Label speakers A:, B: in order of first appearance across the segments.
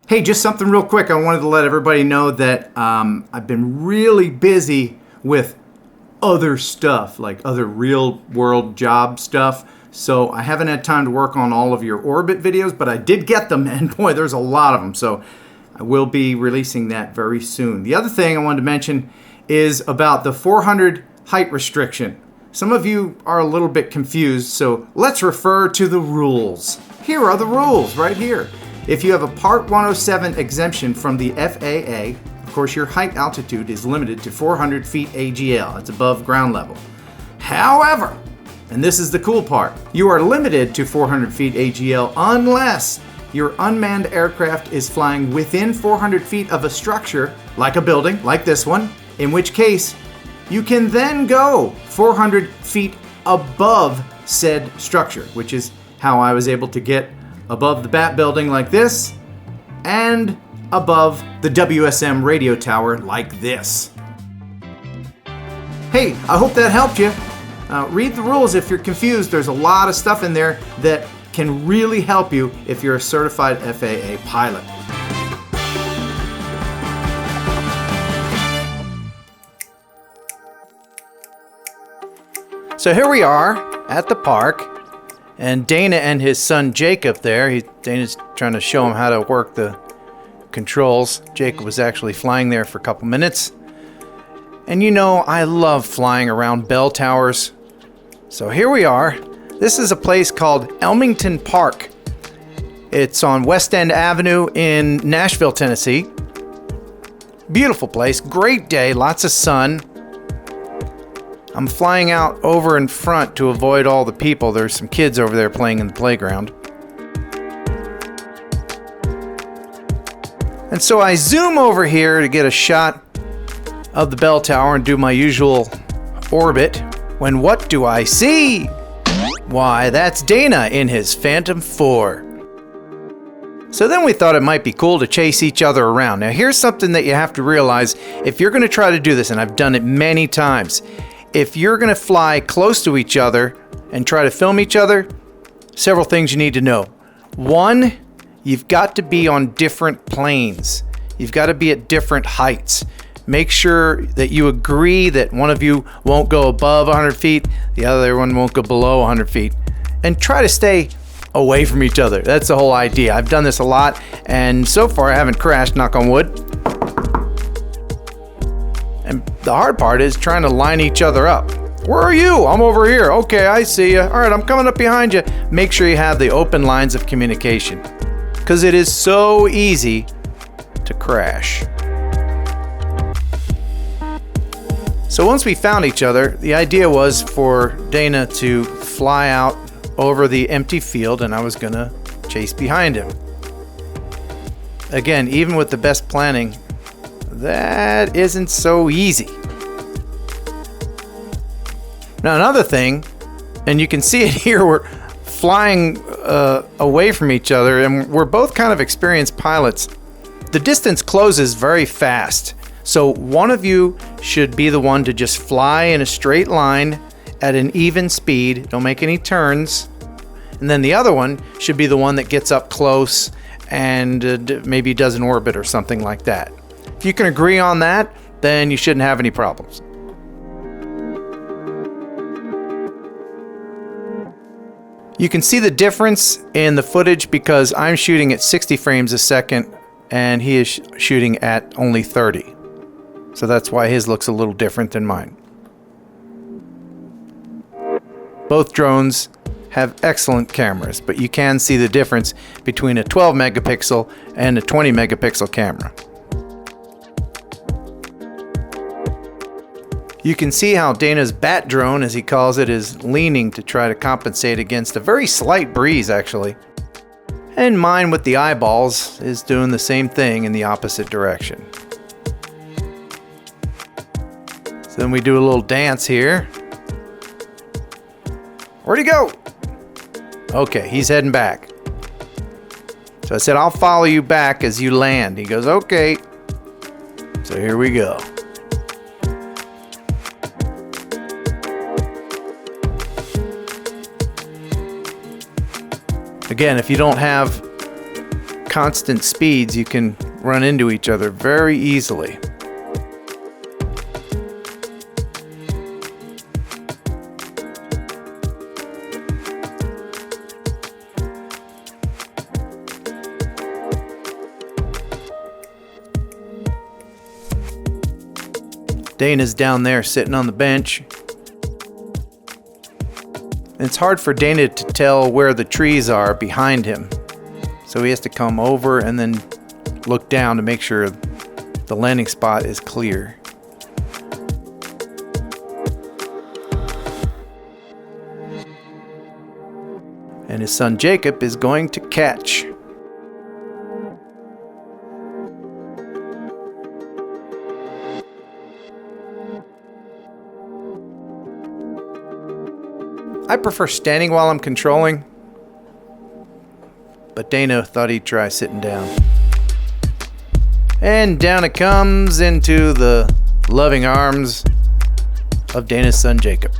A: Hey, just something real quick. I wanted to let everybody know that I've been really busy with other stuff, like other real world job stuff. So I haven't had time to work on all of your orbit videos, but I did get them, and boy, there's a lot of them. So I will be releasing that very soon. The other thing I wanted to mention is about the 400 height restriction. Some of you are a little bit confused, so let's refer to the rules. Here are the rules right here. If you have a Part 107 exemption from the FAA, of course your height altitude is limited to 400 feet AGL. That's above ground level. However, and this is the cool part, you are limited to 400 feet AGL unless your unmanned aircraft is flying within 400 feet of a structure, like a building, like this one, in which case you can then go 400 feet above said structure, which is how I was able to get above the Bat Building like this, and above the WSM radio tower like this. Hey, I hope that helped you. Read the rules if you're confused. There's a lot of stuff in there that can really help you if you're a certified FAA pilot. So here we are at the park. And Dana and his son Jacob there, Dana's trying to show him how to work the controls. Jacob was actually flying there for a couple minutes. And you know, I love flying around bell towers. So here we are. This is a place called Elmington Park. It's on West End Avenue in Nashville, Tennessee. Beautiful place, great day, lots of sun. I'm flying out over in front to avoid all the people. There's some kids over there playing in the playground. And so I zoom over here to get a shot of the bell tower and do my usual orbit. When what do I see? Why, that's Dana in his Phantom 4. So then we thought it might be cool to chase each other around. Now here's something that you have to realize if you're going to try to do this, and I've done it many times. If you're going to fly close to each other and try to film each other, several things you need to know. One, you've got to be on different planes. You've got to be at different heights. Make sure that you agree that one of you won't go above 100 feet, the other one won't go below 100 feet. And try to stay away from each other. That's the whole idea. I've done this a lot, and so far I haven't crashed, knock on wood. And the hard part is trying to line each other up. Where are you? I'm over here. Okay, I see you. All right, I'm coming up behind you. Make sure you have the open lines of communication, because it is so easy to crash. So once we found each other, the idea was for Dana to fly out over the empty field, and I was gonna chase behind him. Again, even with the best planning, that isn't so easy. Now another thing, and you can see it here, we're flying away from each other, and we're both kind of experienced pilots. The distance closes very fast, so one of you should be the one to just fly in a straight line at an even speed, don't make any turns, and then the other one should be the one that gets up close and maybe does an orbit or something like that. If you can agree on that, then you shouldn't have any problems. You can see the difference in the footage because I'm shooting at 60 frames a second and he is shooting at only 30. So that's why his looks a little different than mine. Both drones have excellent cameras, but you can see the difference between a 12 megapixel and a 20 megapixel camera. You can see how Dana's bat drone, as he calls it, is leaning to try to compensate against a very slight breeze, actually. And mine with the eyeballs is doing the same thing in the opposite direction. So then we do a little dance here. Where'd he go? Okay, he's heading back. So I said, I'll follow you back as you land. He goes, okay. So here we go. Again, if you don't have constant speeds, you can run into each other very easily. Dana's down there sitting on the bench. And it's hard for Dana to tell where the trees are behind him. So he has to come over and then look down to make sure the landing spot is clear. And his son Jacob is going to catch. I prefer standing while I'm controlling, but Dana thought he'd try sitting down. And down it comes into the loving arms of Dana's son Jacob.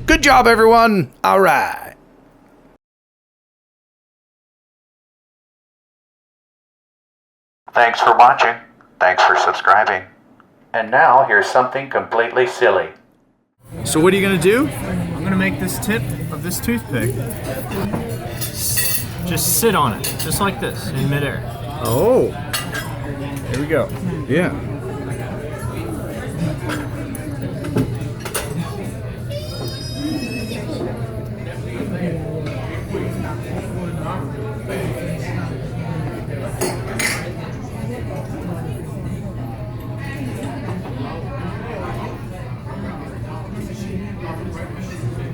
A: Good job, everyone. All right.
B: Thanks for watching. Thanks for subscribing. And now here's something completely silly.
A: So what are you going to do? I'm going to make this tip of this toothpick
C: Just sit on it, just like this, in midair.
A: Oh, here we go. Yeah.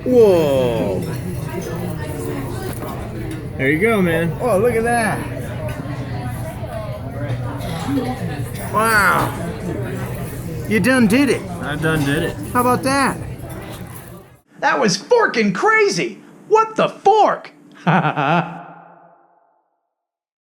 A: Whoa.
C: There you go, man.
A: Oh, look at that. Wow. You done did it.
C: I done did it.
A: How about that? That was forking crazy. What the fork?